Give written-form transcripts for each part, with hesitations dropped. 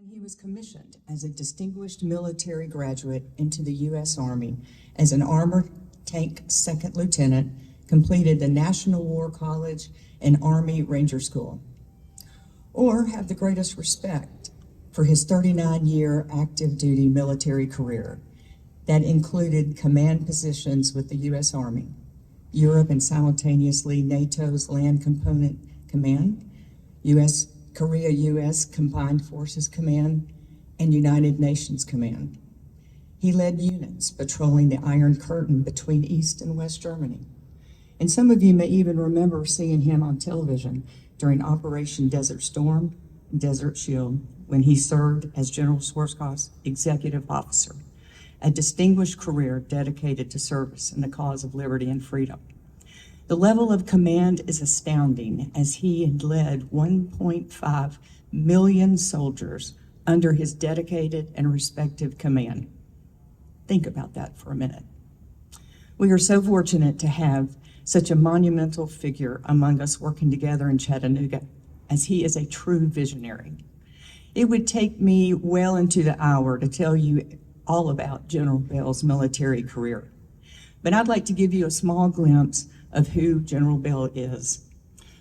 He was commissioned as a distinguished military graduate into the U.S. Army as an armored tank second lieutenant, completed the National War College and Army Ranger School. Or have the greatest respect for his 39-year active duty military career that included command positions with the U.S. Army, Europe, and simultaneously NATO's Land Component Command, Korea-U.S. Combined Forces Command, and United Nations Command. He led units patrolling the Iron Curtain between East and West Germany. And some of you may even remember seeing him on television during Operation Desert Storm and Desert Shield when he served as General Schwarzkopf's executive officer, a distinguished career dedicated to service and the cause of liberty and freedom. The level of command is astounding, as he had led 1.5 million soldiers under his dedicated and respective command. Think about that for a minute. We are so fortunate to have such a monumental figure among us working together in Chattanooga, as he is a true visionary. It would take me well into the hour to tell you all about General Bell's military career, but I'd like to give you a small glimpse of who General Bell is.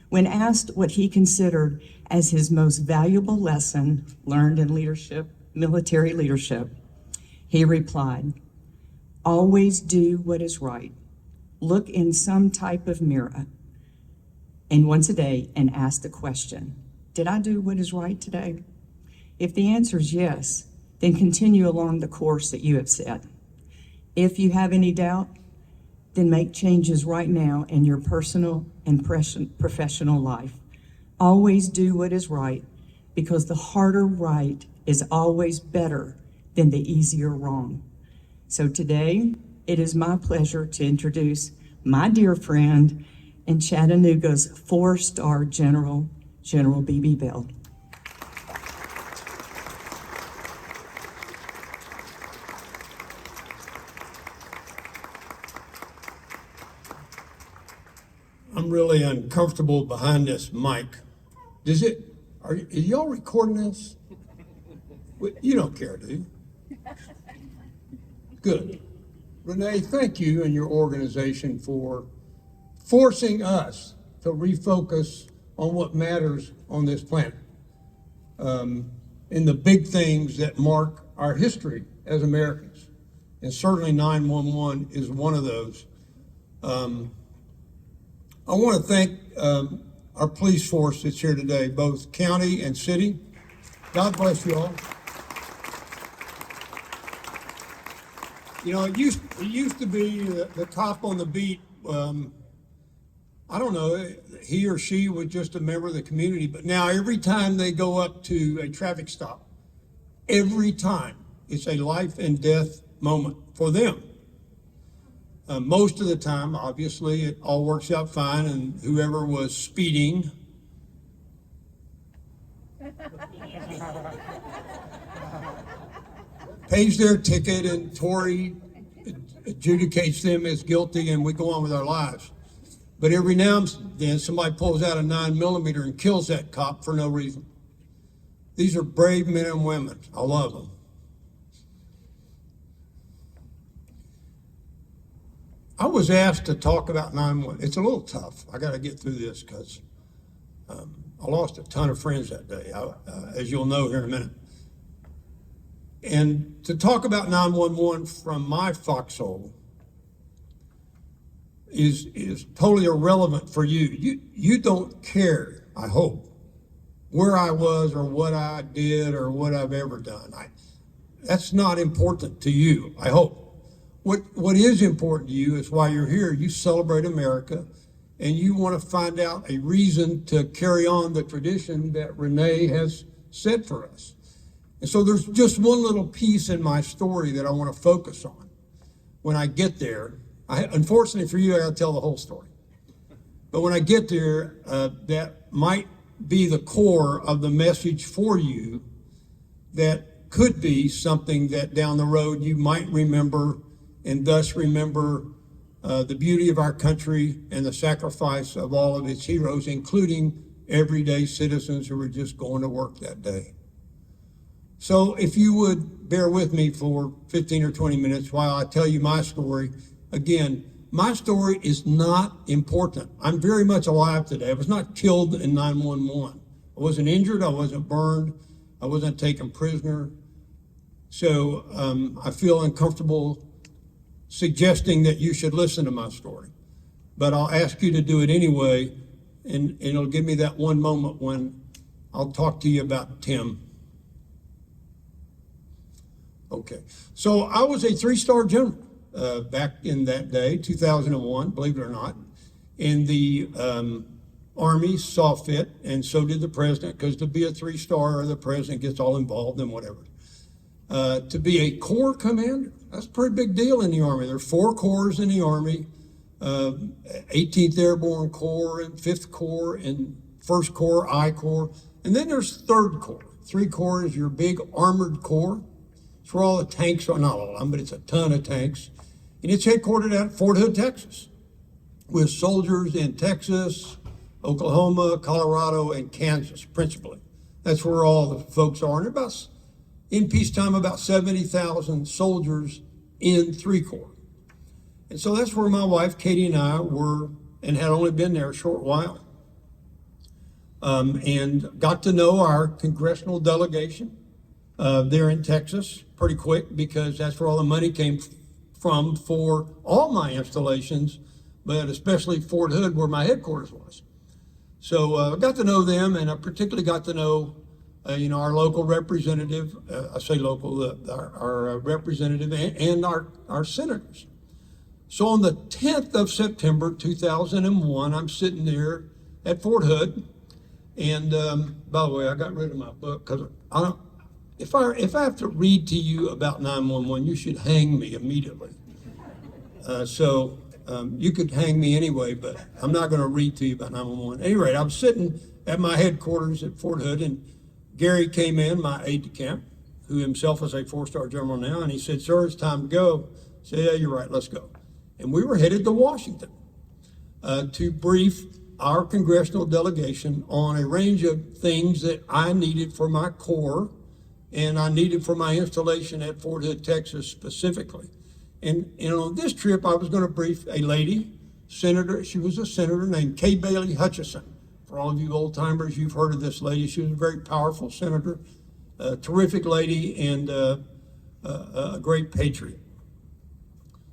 When asked what he considered as his most valuable lesson learned in leadership, military leadership, he replied, "Always do what is right. Look in some type of mirror and once a day and ask the question, did I do what is right today? If the answer is yes, then continue along the course that you have set. If you have any doubt, then make changes right now in your personal and professional life. Always do what is right, because the harder right is always better than the easier wrong." So today, it is my pleasure to introduce my dear friend and Chattanooga's 4-star General, General B.B. Bell. I'm really uncomfortable behind this mic. Are y'all recording this? You don't care, do you? Good. Renee, thank you and your organization for forcing us to refocus on what matters on this planet, and the big things that mark our history as Americans. And certainly 911 is one of those. I want to thank our police force that's here today, both county and city. God bless you all. You know, it used to be the cop on the beat, I don't know, he or she was just a member of the community, but now every time they go up to a traffic stop, every time it's a life and death moment for them. Most of the time, obviously, it all works out fine, and whoever was speeding pays their ticket, and Tori adjudicates them as guilty, and we go on with our lives. But every now and then, somebody pulls out a 9mm and kills that cop for no reason. These are brave men and women. I love them. I was asked to talk about 911. It's a little tough. I got to get through this because I lost a ton of friends that day, as you'll know here in a minute. And to talk about 911 from my foxhole is totally irrelevant for you. You don't care, I hope, where I was or what I did or what I've ever done. That's not important to you, I hope. What is important to you is why you're here. You celebrate America, and you want to find out a reason to carry on the tradition that Renee has set for us. And so there's just one little piece in my story that I want to focus on. When I get there, unfortunately for you, I got to tell the whole story. But when I get there, that might be the core of the message for you, that could be something that down the road you might remember, and thus remember the beauty of our country and the sacrifice of all of its heroes, including everyday citizens who were just going to work that day. So if you would bear with me for 15 or 20 minutes while I tell you my story. Again, my story is not important. I'm very much alive today. I was not killed in 9/11. I wasn't injured. I wasn't burned. I wasn't taken prisoner. So I feel uncomfortable suggesting that you should listen to my story. But I'll ask you to do it anyway, and it'll give me that one moment when I'll talk to you about Tim. Okay, so I was a 3-star general back in that day, 2001, believe it or not. And the Army saw fit, and so did the president, because to be a 3-star, the president gets all involved in whatever. To be a corps commander, that's a pretty big deal in the Army. There are 4 corps in the Army, 18th Airborne Corps, and 5th Corps, and 1st Corps, I Corps, and then there's 3rd Corps. 3 Corps is your big armored corps. It's where all the tanks are, not all of them, but it's a ton of tanks. And it's headquartered at Fort Hood, Texas, with soldiers in Texas, Oklahoma, Colorado, and Kansas, principally. That's where all the folks are. And about, in peacetime, about 70,000 soldiers in 3 Corps. And so that's where my wife, Katie, and I were, and had only been there a short while. And got to know our congressional delegation there in Texas pretty quick, because that's where all the money came from for all my installations, but especially Fort Hood, where my headquarters was. So I got to know them, and I particularly got to know, our local representative. I say local, our representative, and our senators. So on the 10th of September 2001, I'm sitting there at Fort Hood, and by the way, I got rid of my book because I don't. If I have to read to you about 911, you should hang me immediately. So you could hang me anyway, but I'm not going to read to you about 911. At any rate, I'm sitting at my headquarters at Fort Hood, and Gary came in, my aide-de-camp, who himself is a 4-star general now, and he said, "Sir, it's time to go." I said, "Yeah, you're right, let's go." And we were headed to Washington to brief our congressional delegation on a range of things that I needed for my corps, and I needed for my installation at Fort Hood, Texas specifically. And on this trip, I was going to brief a lady, senator. She was a senator named Kay Bailey Hutchison. For all of you old timers, you've heard of this lady. She was a very powerful senator, a terrific lady, and a great patriot.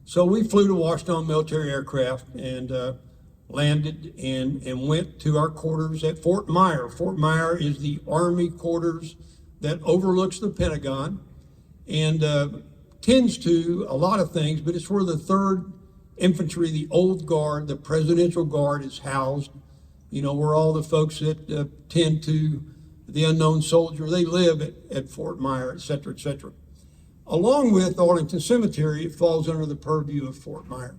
So we flew to Washington on military aircraft and landed and went to our quarters at Fort Myer. Fort Myer is the Army quarters that overlooks the Pentagon and tends to a lot of things, but it's where the 3rd Infantry, the old guard, the Presidential Guard, is housed. Where all the folks that tend to the unknown soldier, they live at Fort Myer, et cetera, et cetera. Along with Arlington Cemetery, it falls under the purview of Fort Myer.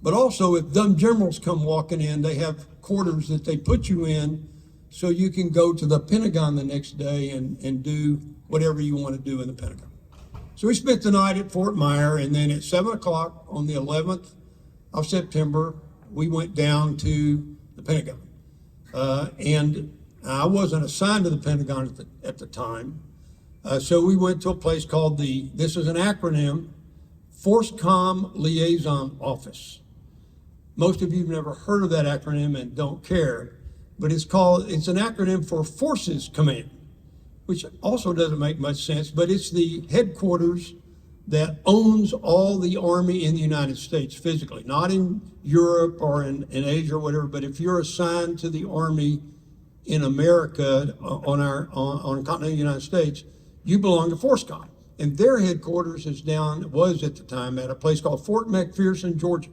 But also, if dumb generals come walking in, they have quarters that they put you in so you can go to the Pentagon the next day and do whatever you want to do in the Pentagon. So we spent the night at Fort Myer, and then at 7 o'clock on the 11th of September, we went down to the Pentagon. And I wasn't assigned to the Pentagon at the time. So we went to a place called this is an acronym, FORCECOM Liaison Office. Most of you have never heard of that acronym and don't care, but it's an acronym for Forces Command, which also doesn't make much sense, but it's the headquarters that owns all the Army in the United States physically, not in Europe or in Asia or whatever, but if you're assigned to the Army in America on the continent of the United States, you belong to FORCECOM. And their headquarters was at the time at a place called Fort McPherson, Georgia.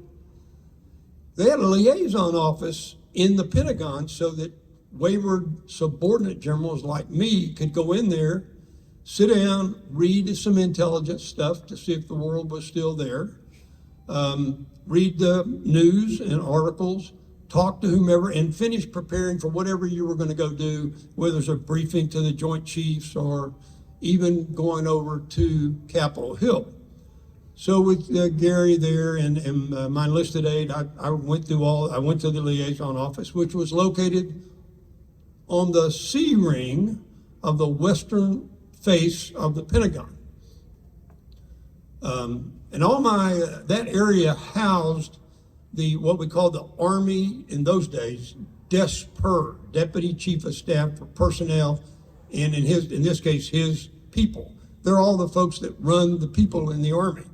They had a liaison office in the Pentagon so that wayward subordinate generals like me could go in there, sit down, read some intelligence stuff to see if the world was still there, read the news and articles, talk to whomever, and finish preparing for whatever you were going to go do, whether it's a briefing to the Joint Chiefs or even going over to Capitol Hill. So with Gary there and my enlisted aide, I went to the liaison office, which was located on the C ring of the western face of the Pentagon. And all that area housed what we called the Army in those days, DESPER, Deputy Chief of Staff for Personnel, and in this case, his people. They're all the folks that run the people in the Army.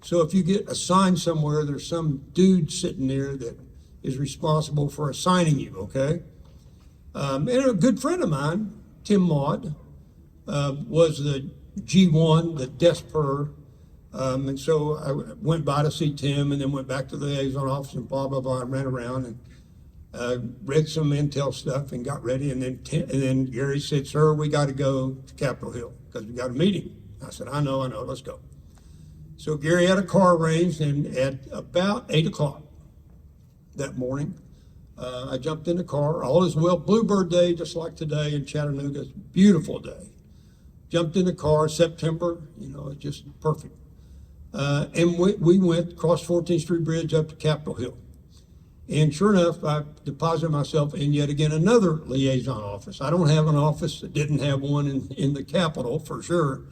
So if you get assigned somewhere, there's some dude sitting there that is responsible for assigning you, okay? And a good friend of mine, Tim Maud, was the G1, the DESPER. And so I went by to see Tim and then went back to the liaison office and blah, blah, blah, and ran around and read some intel stuff and got ready. And then Gary said, "Sir, we got to go to Capitol Hill because we got a meeting." I said, I know, let's go. So Gary had a car arranged, and at about 8 o'clock that morning, I jumped in the car. All is well, Bluebird Day, just like today in Chattanooga. It's a beautiful day. Jumped in the car, September, it's just perfect. And we went across 14th Street Bridge up to Capitol Hill. And sure enough, I deposited myself in yet again another liaison office. I don't have an office that didn't have one in the Capitol for sure.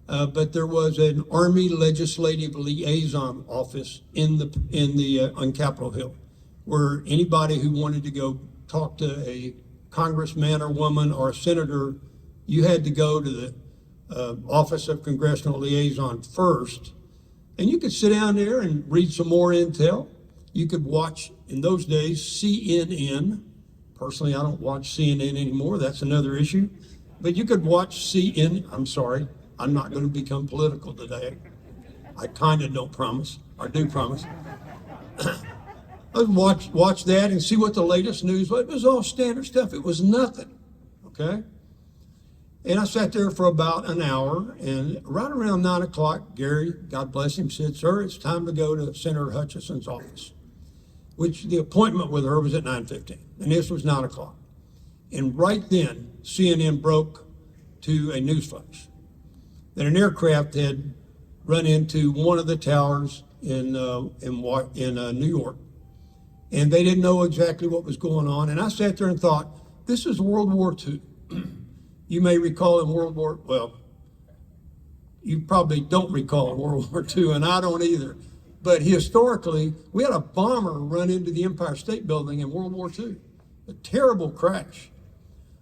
But there was an Army Legislative Liaison office on Capitol Hill, where anybody who wanted to go talk to a congressman or woman or a senator, you had to go to the Office of Congressional Liaison first. And you could sit down there and read some more intel. You could watch, in those days, CNN. Personally, I don't watch CNN anymore. That's another issue. But you could watch I'm sorry, I'm not going to become political today. I kind of don't promise, or do promise. I'd watch that and see what the latest news was. It was all standard stuff. It was nothing, okay? And I sat there for about an hour, and right around 9 o'clock, Gary, God bless him, said, "Sir, it's time to go to Senator Hutchison's office," which the appointment with her was at 9:15, and this was 9 o'clock. And right then, CNN broke to a news flash that an aircraft had run into one of the towers in New York, and they didn't know exactly what was going on. And I sat there and thought, this is World War II. You may recall in you probably don't recall in World War II, and I don't either. But historically, we had a bomber run into the Empire State Building in World War II. A terrible crash,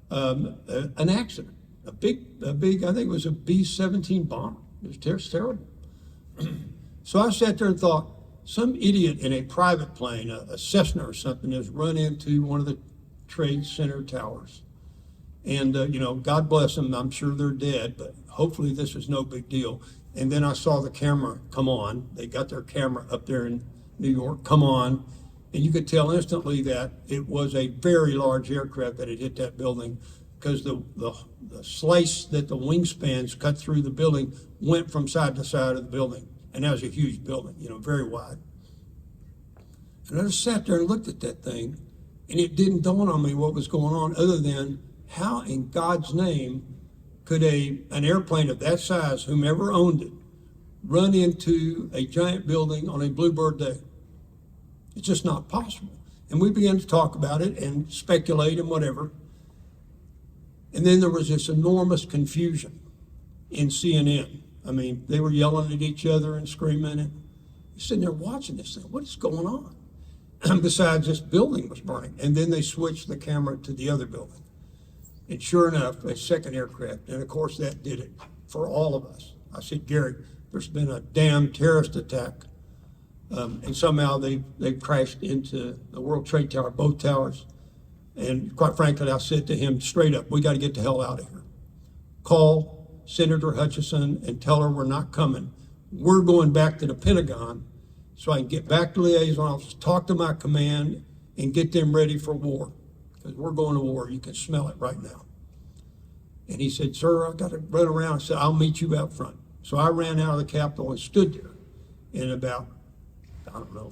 an accident, a big, I think it was a B-17 bomber. It was terrible. So I sat there and thought, some idiot in a private plane, a Cessna or something, has run into one of the Trade Center towers. And, God bless them. I'm sure they're dead, but hopefully this is no big deal. And then I saw the camera come on. They got their camera up there in New York, come on. And you could tell instantly that it was a very large aircraft that had hit that building, because the slice that the wingspans cut through the building went from side to side of the building. And that was a huge building, very wide. And I just sat there and looked at that thing, and it didn't dawn on me what was going on, other than how in God's name could an airplane of that size, whomever owned it, run into a giant building on a Bluebird Day? It's just not possible. And we began to talk about it and speculate and whatever. And then there was this enormous confusion in CNN. I mean, they were yelling at each other and screaming, and you're sitting there watching this thing. What is going on? Besides, this building was burning. And then they switched the camera to the other building. And sure enough, a second aircraft. And of course, that did it for all of us. I said, "Gary, there's been a damn terrorist attack." And somehow they've crashed into the World Trade Tower, both towers. And quite frankly, I said to him straight up, "We got to get the hell out of here. Call Senator Hutchison and tell her we're not coming. We're going back to the Pentagon so I can get back to the liaison office, talk to my command, and get them ready for war. Because we're going to war. You can smell it right now." And he said, "Sir, I got to run around." I said, "I'll meet you out front." So I ran out of the Capitol and stood there. And about,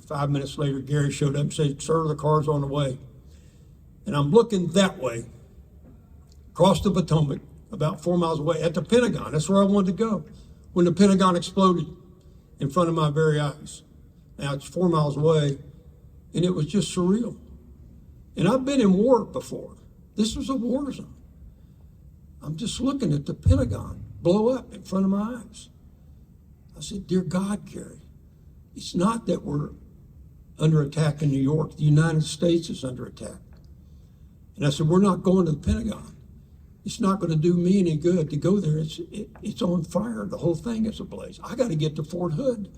5 minutes later, Gary showed up and said, "Sir, the car's on the way." And I'm looking that way, across the Potomac, about 4 miles away, at the Pentagon. That's where I wanted to go, when the Pentagon exploded. in front of my very eyes. Now it's 4 miles away, and it was just surreal. And I've been in war before. This was a war zone. I'm just looking at the Pentagon blow up in front of my eyes. I said, dear God, Gary, it's not that we're under attack in New York. The United States is under attack. And I said, we're not going to the Pentagon. It's not going to do me any good to go there. It's on fire. The whole thing is ablaze. I got to get to Fort Hood.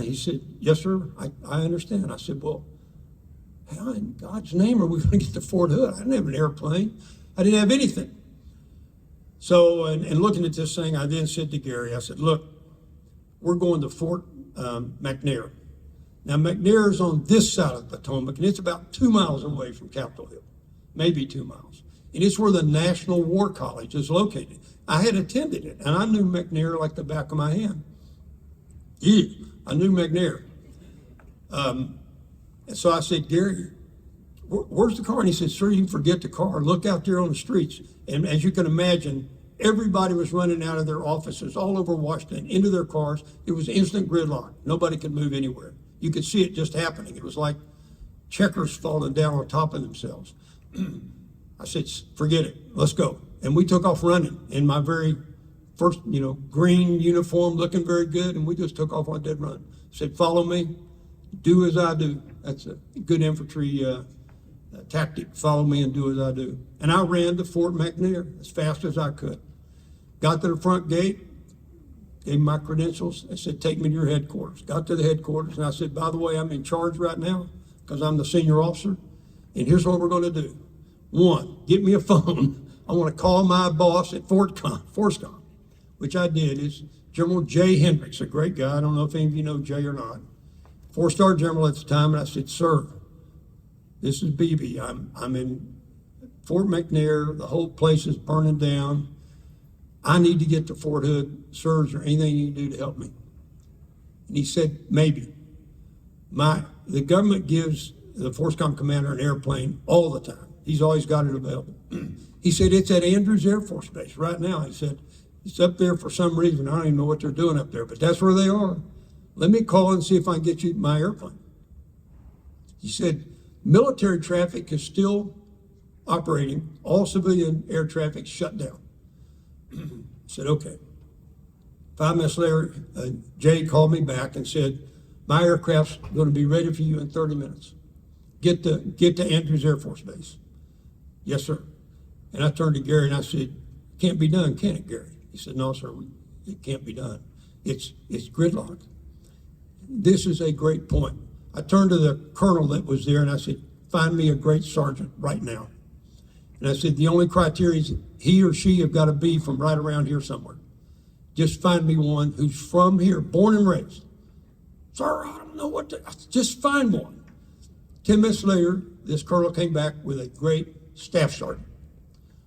He said, yes, sir, I understand. I said, well, how in God's name are we going to get to Fort Hood? I didn't have an airplane. I didn't have anything. So, and looking at this thing, I then said to Gary, I said, look, we're going to Fort McNair. Now, McNair is on this side of the Potomac, and it's about 2 miles away from Capitol Hill, maybe 2 miles. And it's where the National War College is located. I had attended it, and I knew McNair like the back of my hand. Yeah, I knew McNair. And so I said, Gary, where's the car? And he said, sir, you can forget the car. Look out there on the streets. And as you can imagine, everybody was running out of their offices all over Washington into their cars. It was instant gridlock. Nobody could move anywhere. You could see it just happening. It was like checkers falling down on top of themselves. I said, forget it. Let's go. And we took off running in my very first, green uniform, looking very good. And we just took off on a dead run. Said, follow me. Do as I do. That's a good infantry tactic. Follow me and do as I do. And I ran to Fort McNair as fast as I could. Got to the front gate, gave my credentials. I said, take me to your headquarters. Got to the headquarters, and I said, by the way, I'm in charge right now because I'm the senior officer. And here's what we're going to do. One, get me a phone. I want to call my boss at FORSCOM, which I did. Is General Jay Hendricks, a great guy. I don't know if any of you know Jay or not. 4-star general at the time. And I said, sir, this is BB. I'm in Fort McNair. The whole place is burning down. I need to get to Fort Hood. Sir, is there anything you can do to help me? And he said, maybe. The government gives the FORSCOM commander an airplane all the time. He's always got it available. He said, it's at Andrews Air Force Base right now. He said, it's up there for some reason. I don't even know what they're doing up there, but that's where they are. Let me call and see if I can get you my airplane. He said, military traffic is still operating. All civilian air traffic shut down. I said, okay. 5 minutes later, Jay called me back and said, my aircraft's going to be ready for you in 30 minutes. Get to Andrews Air Force Base. Yes, sir. And I turned to Gary and I said, can't be done, can it, Gary? He said, no, sir, it can't be done. It's gridlock. This is a great point. I turned to the colonel that was there and I said, find me a great sergeant right now. And I said, the only criteria is he or she have got to be from right around here somewhere. Just find me one who's from here, born and raised. Sir, I don't know what to, just find one. 10 minutes later, this colonel came back with a great staff sergeant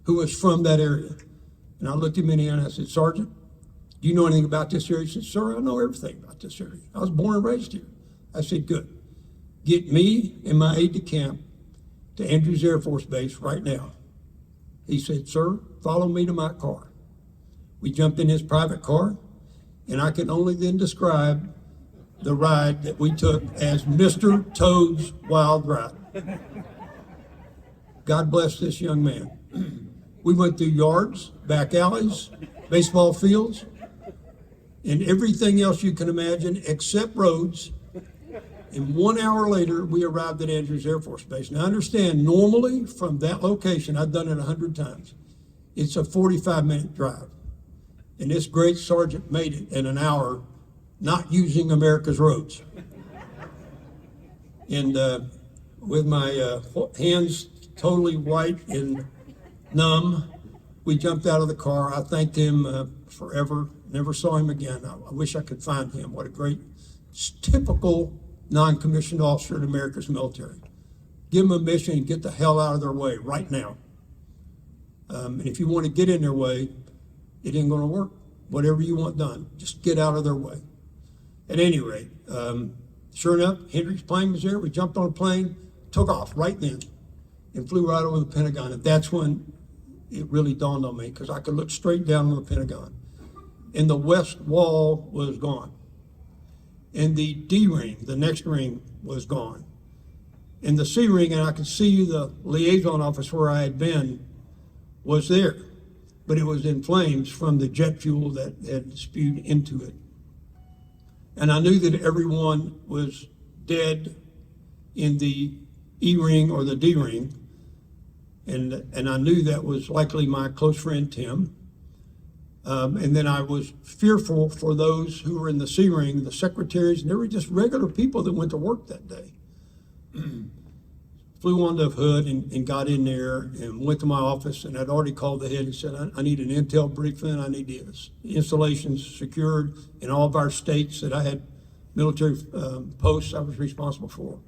who was from that area. And I looked him in the eye and I said, Sergeant, do you know anything about this area? He said, sir, I know everything about this area. I was born and raised here. I said, good. Get me and my aide-de-camp to Andrews Air Force Base right now. He said, sir, follow me to my car. We jumped in his private car, and I can only then describe the ride that we took as Mr. Toad's Wild Ride. God bless this young man. We went through yards, back alleys, baseball fields, and everything else you can imagine except roads. And 1 hour later, we arrived at Andrews Air Force Base. Now, understand, normally from that location, I've done it 100 times. It's a 45-minute drive. And this great sergeant made it in an hour, not using America's roads. And with my hands totally white and numb, we jumped out of the car. I thanked him forever. Never saw him again. I wish I could find him. What a great, typical non-commissioned officer in America's military. Give them a mission and get the hell out of their way right now. And if you want to get in their way, it ain't going to work. Whatever you want done, just get out of their way. At any rate, sure enough, Hendricks' plane was there. We jumped on a plane, took off right then, and flew right over the Pentagon. And that's when it really dawned on me, because I could look straight down on the Pentagon. And the west wall was gone. and the D ring, the next ring, was gone. And the C ring, and I could see the liaison office where I had been, was there, but it was in flames from the jet fuel that had spewed into it. And I knew that everyone was dead in the E ring or the D ring, and I knew that was likely my close friend Tim. And then I was fearful for those who were in the C ring, the secretaries, and they were just regular people that went to work that day. Flew on the hood and got in there and went to my office, and I'd already called the head and said, I need an intel briefing. I need the installations secured in all of our states that I had military posts I was responsible for.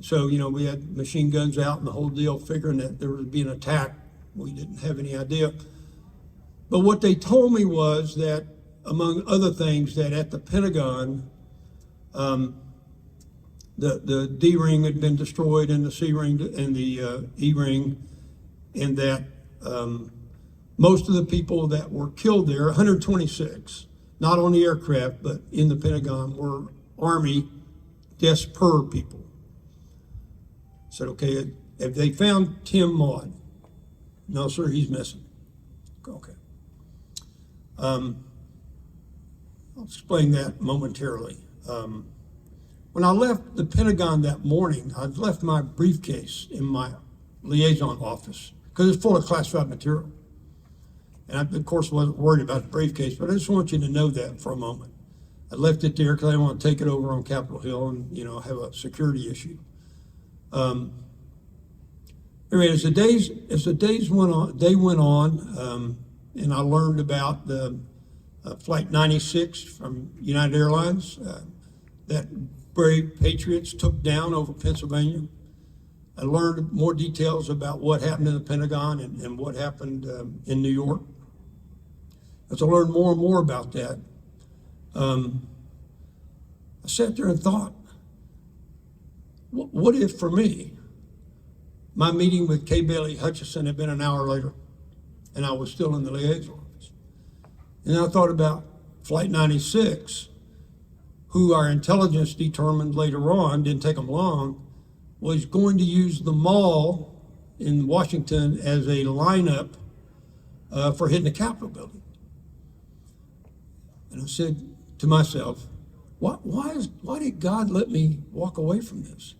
So, we had machine guns out and the whole deal, figuring that there would be an attack. We didn't have any idea. But what they told me was that, among other things, that at the Pentagon, the D ring had been destroyed, and the C ring and the E ring, and that most of the people that were killed there, 126, not on the aircraft, but in the Pentagon, were Army Des people. I said, okay, have they found Tim Maud? No, sir, he's missing. Okay. I'll explain that momentarily. When I left the Pentagon that morning, I'd left my briefcase in my liaison office because it's full of classified material. And I, of course, wasn't worried about the briefcase, but I just want you to know that for a moment. I left it there because I didn't want to take it over on Capitol Hill and, have a security issue. Anyway, as the days went on, and I learned about the Flight 96 from United Airlines that brave patriots took down over Pennsylvania. I learned more details about what happened in the Pentagon and what happened in New York. As I learned more and more about that, I sat there and thought, what if for me, my meeting with K. Bailey Hutchison had been an hour later and I was still in the liaison office? And I thought about Flight 96, who our intelligence determined later on, didn't take them long, was going to use the mall in Washington as a lineup for hitting the Capitol building. And I said to myself, why did God let me walk away from this?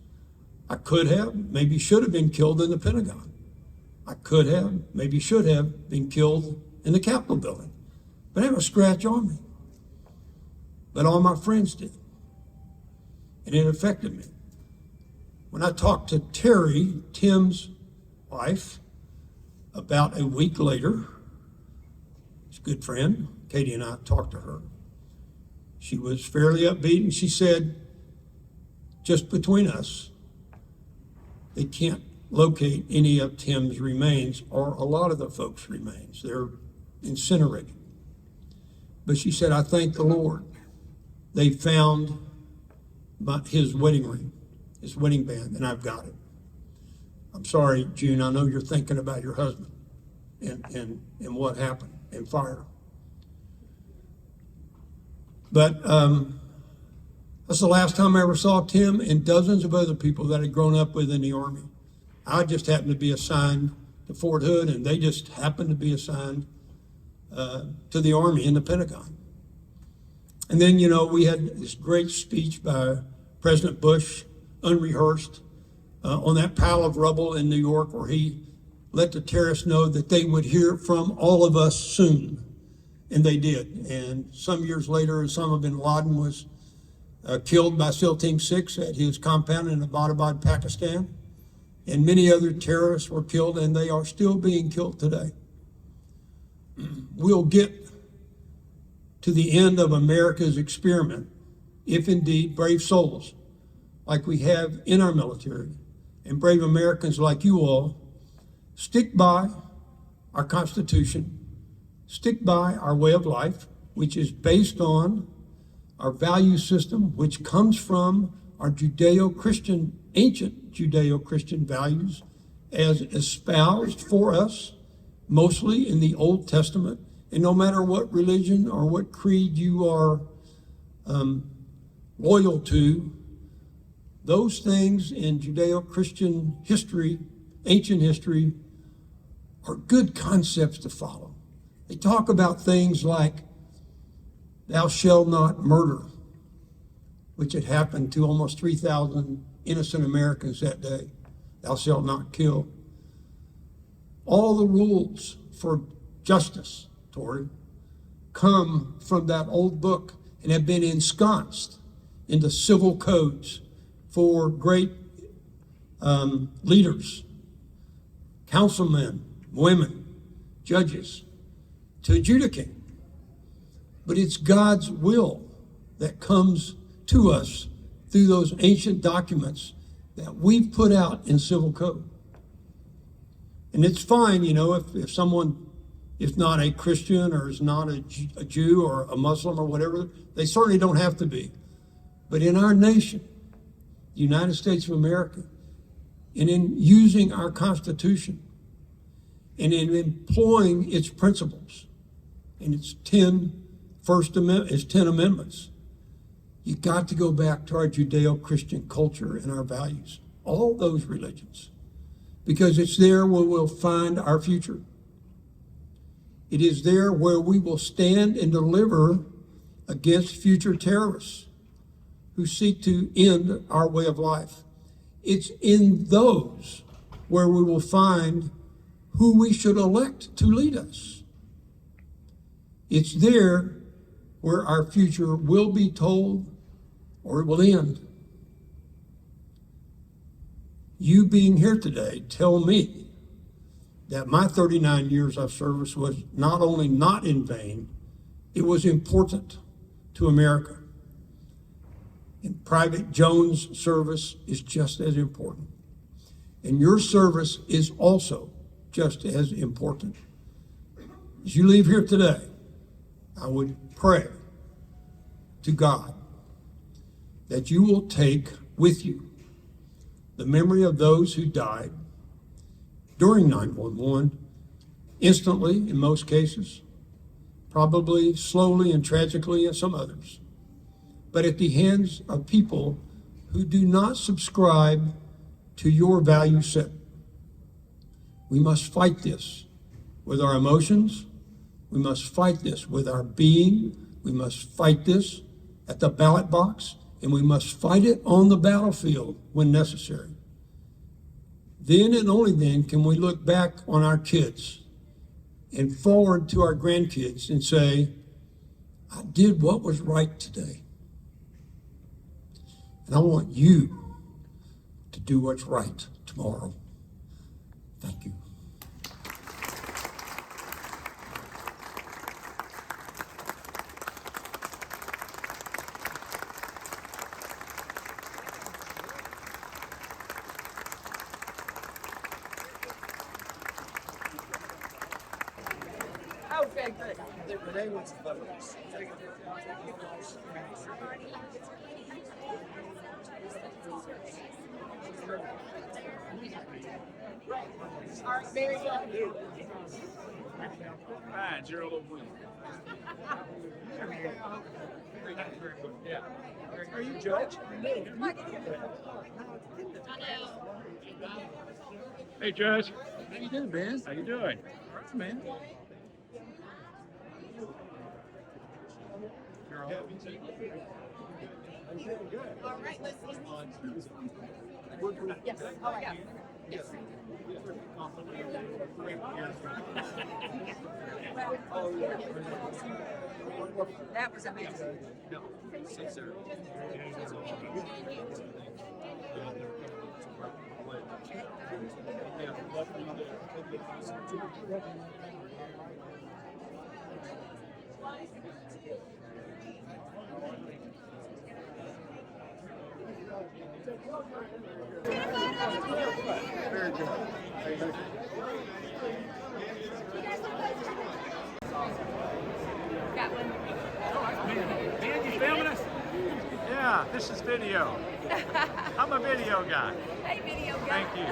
I could have, maybe should have been killed in the Pentagon. I could have, maybe should have been killed in the Capitol building. But I have a scratch on me. But all my friends did. And it affected me. When I talked to Terry, Tim's wife, about a week later, she's a good friend, Katie and I talked to her. She was fairly upbeat, and she said, just between us, they can't locate any of Tim's remains or a lot of the folks' remains. They're incinerated. But she said, I thank the Lord. They found his wedding ring, his wedding band, and I've got it. I'm sorry, June, I know you're thinking about your husband and what happened and fire. But that's the last time I ever saw Tim and dozens of other people that I'd grown up with in the Army. I just happened to be assigned to Fort Hood, and they just happened to be assigned to the Army in the Pentagon. And then, we had this great speech by President Bush, unrehearsed, on that pile of rubble in New York, where he let the terrorists know that they would hear from all of us soon. And they did. And some years later, Osama bin Laden was killed by SEAL Team 6 at his compound in Abbottabad, Pakistan. And many other terrorists were killed, and they are still being killed today. We'll get to the end of America's experiment if indeed brave souls like we have in our military and brave Americans like you all stick by our Constitution, stick by our way of life, which is based on our value system, which comes from our Judeo-Christian, ancient Judeo-Christian values as espoused for us, mostly in the Old Testament. And no matter what religion or what creed you are loyal to, those things in Judeo-Christian history, ancient history, are good concepts to follow. They talk about things like, thou shalt not murder, which had happened to almost 3,000 innocent Americans that day. Thou shalt not kill. All the rules for justice, Tori, come from that old book and have been ensconced into civil codes for great leaders, councilmen, women, judges, to adjudicate. But it's God's will that comes to us through those ancient documents that we've put out in civil code. And it's fine, you know, if someone is not a Christian or is not a Jew or a Muslim or whatever, they certainly don't have to be. But in our nation, the United States of America, and in using our Constitution, and in employing its principles, and its 10 amendments, you got to go back to our Judeo-Christian culture and our values, all those religions, because it's there where we'll find our future. It is there where we will stand and deliver against future terrorists who seek to end our way of life. It's in those where we will find who we should elect to lead us. It's there where our future will be told or it will end. You being here today tell me that my 39 years of service was not only not in vain, it was important to America. And Private Jones' service is just as important. And your service is also just as important. As you leave here today, I would pray to God that you will take with you the memory of those who died during 9/11, instantly in most cases, probably slowly and tragically in some others, but at the hands of people who do not subscribe to your value set. We must fight this with our emotions. We must fight this with our being. We must fight this at the ballot box, and we must fight it on the battlefield when necessary. Then and only then can we look back on our kids and forward to our grandkids and say, I did what was right today. And I want you to do what's right tomorrow. Thank you. Okay, good. Renee wants to vote. All right, Mary, go. Fine, 0-1. Yeah. Are you judge? Hey, Judge. How you doing, Ben? How you doing? All right, man. All right, let's yes. Oh, yeah. Yes. That was amazing. Very good. Got one. Man, you filming us? Yeah, this is video. I'm a video guy. Hey, video guy. Thank you.